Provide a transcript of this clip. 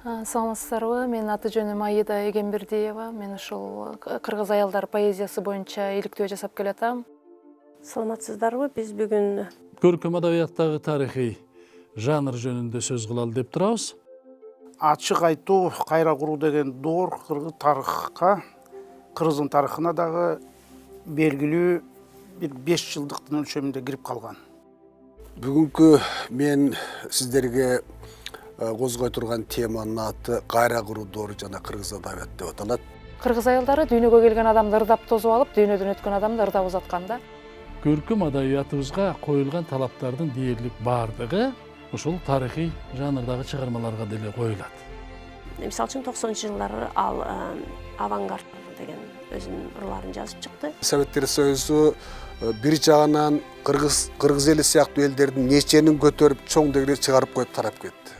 Саламатсыздарбы, менин аты жөнүм Аида Эгембердиева. Мен ушул кыргыз аялдар поэзиясы боюнча иликтөө жасап келатам. Саламатсыздарбы, биз бүгүн Көркөм адабияттагы тарыхый жанр жөнүндө сөз кылалы деп турабыз. Ачык айтуу, кайра куруу деген доор кыргыз тарыхка, кыргыздын тарыхына дагы белгилүү бир 5 жылдыктын өлчөмүндө кирип калган. Бүгүнкү мен сиздерге козгой турган теманын аты кайра куруу доору жана кыргыз адабияты деп аталат. Кыргыз аялдары дүйнөгө келген адамды ырдап тосуп алып, дүйнөдөн өткөн адамды ырдап узаткан да. Көркөм адабиятыбызга коюлган талаптардын дээрлик бардыгы ушул тарыхый жанрдагы чыгармаларга деле коюлат. мисалы үчүн 90-жылдары ал авангард деген өзүнүн ырларын жазып чыкты. Советтер Союзу бир жагынан кыргыз эли сыяктуу элдердин неченин көтөрүп чоң дегенде чыгарып коюп тарап кетти.